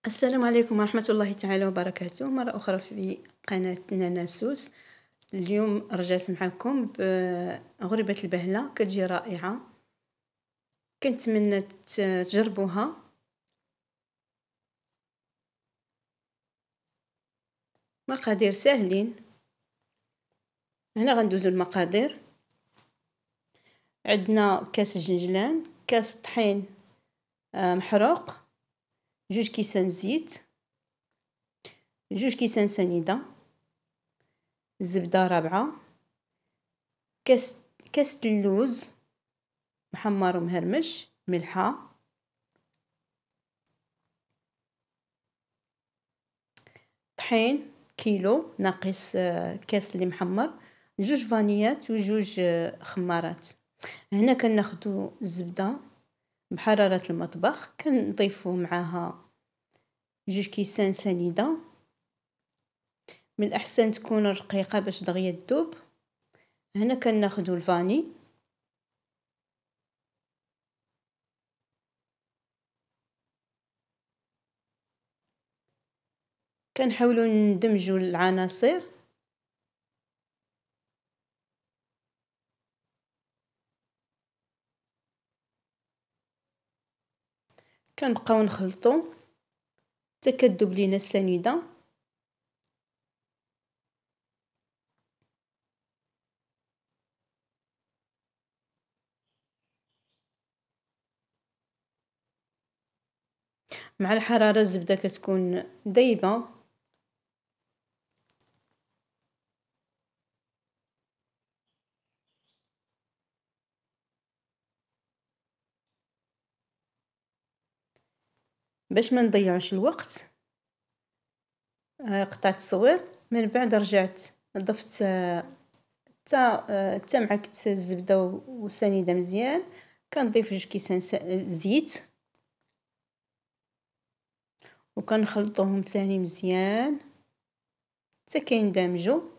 السلام عليكم ورحمة الله تعالى وبركاته، مرة أخرى في قناة ناناسوس. اليوم رجعت معكم بغريبة البهلة كتجي رائعة، كنتمنى تجربوها. مقادير ساهلين. هنا غندوزو المقادير. عندنا كاس جنجلان، كاس طحين محروق، 2 كيسان زيت، 2 كيسان سنيدة، زبدة رابعة، كاس اللوز محمر ومهرمش، ملحة، طحين كيلو ناقص كاس اللي محمر، 2 فانيات و2 خمارات. هنا كناخدو الزبدة بحرارة المطبخ، كنضيفو معاها 2 كيسان سنيدة، من الأحسن تكون رقيقة باش دغيا تذوب. هنا كناخدو الفاني، كنحاولو ندمجو العناصر. كنبقاو نخلطو حتى كتذوب لينا السنيدة. مع الحرارة الزبدة كتكون دايبة. باش ما نضيعوش الوقت قطعت صغير. من بعد رجعت ضفت حتى معكت الزبدة والسنيدة مزيان. كنضيف 2 كيسان زيت وكنخلطوهم تاني مزيان حتى كيندمجوا.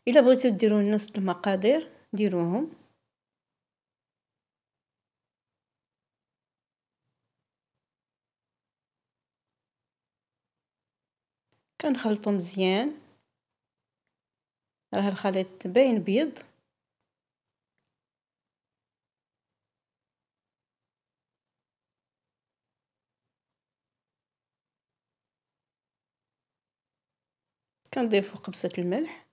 الا بغيتو ديروا نفس المقادير ديروهم. كنخلطو مزيان، راه الخليط باين بيض. كنضيفو قبصة الملح،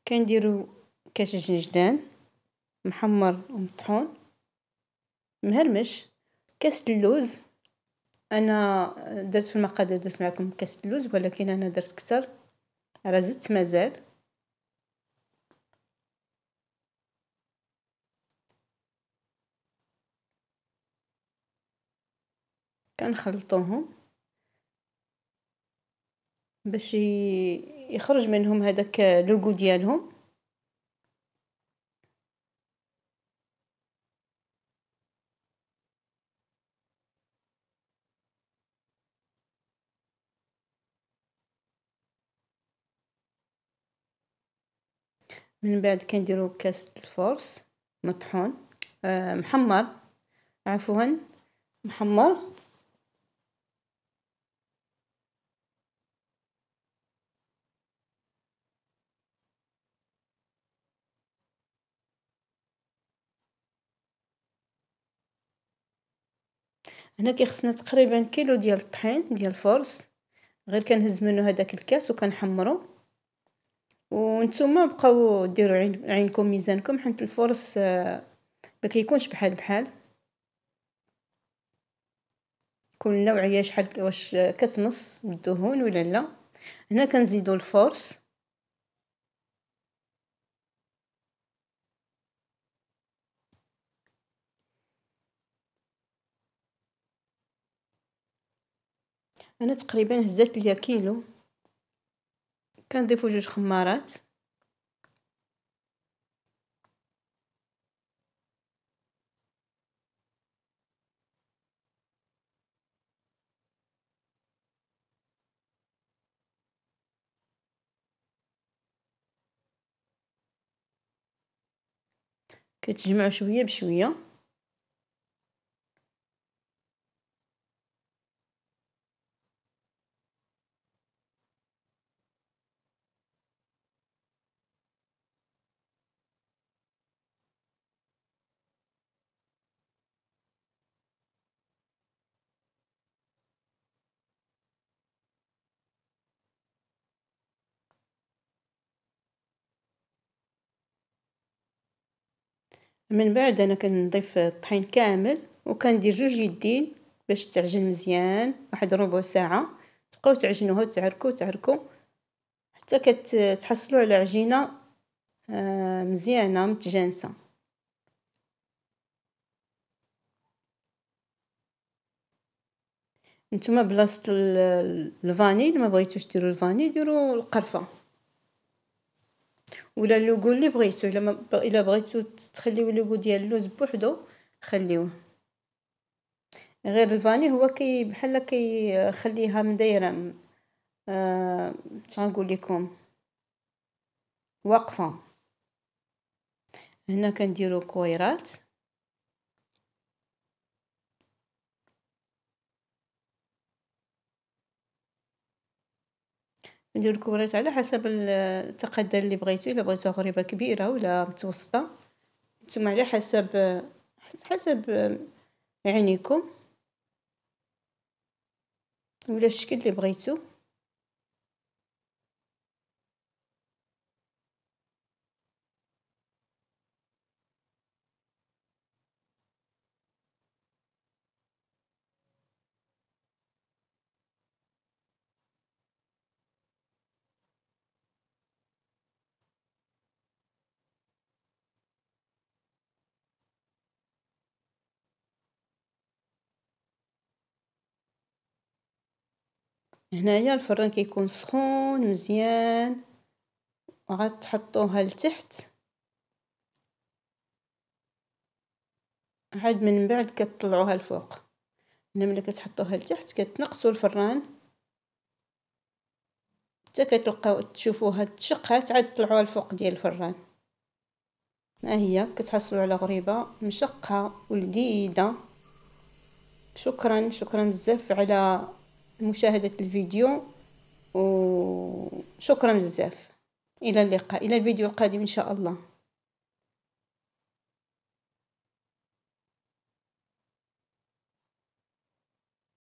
كنديرو كاس جنجدان محمر ومطحون مهرمش، كاس اللوز. انا درت في المقادير درت معكم كاس اللوز، ولكن انا درت كتر، راه زدت مازال. كنخلطوهم باش يخرج منهم هذاك لوغو ديالهم. من بعد كنديرو كاس الفورس مطحون محمر، عفوا محمر. هنا كيخصنا تقريبا كيلو ديال الطحين ديال الفورس، غير كنهز منه هذاك الكاس وكنحمرو. وانتم بقاو ديروا عينكم ميزانكم، حيت الفورس ما كيكونش بحال بحال، كل نوعيه شحال واش كتمص بالدهون ولا لا. هنا كنزيدو الفورس، انا تقريبا هزات ليا كيلو. كنضيفو 2 خمارات، كتجمعوا شويه بشويه. من بعد انا كنضيف الطحين كامل وكندير 2 يدين باش تعجن مزيان، واحد ربع ساعه. تبقاو تعجنوها تعركوا حتى كتحصلوا على عجينه مزيانه متجانسه. نتوما بلاصه الفاني ما بغيتوش ديروا الفاني ديروا القرفه ولا اللوغو اللي بغيتو. الا بغيتو تخليو اللوغو ديال اللوز بوحدو خليوه. غير الفاني هو بحال كيخليها مدايره شنقول لكم واقفه. هنا كنديروا كويرات. ندير الكويرات على حسب التقدير اللي بغيتو. الا بغيتوها غريبه كبيره ولا متوسطه نتوما على حسب عينيكم ولا الشكل اللي بغيتو. هنايا الفران كيكون سخون مزيان وغتحطوها لتحت. عاد من بعد كتطلعوها الفوق. ملي كتحطوها لتحت كتنقصوا الفران حتى كتلقاو تشوفوها تشقات عاد تطلعوها الفوق ديال الفران. ها هي كتحصلوا على غريبه مشقه ولذيذه. شكرا بزاف على مشاهده الفيديو وشكرا بزاف. الى اللقاء، الى الفيديو القادم ان شاء الله.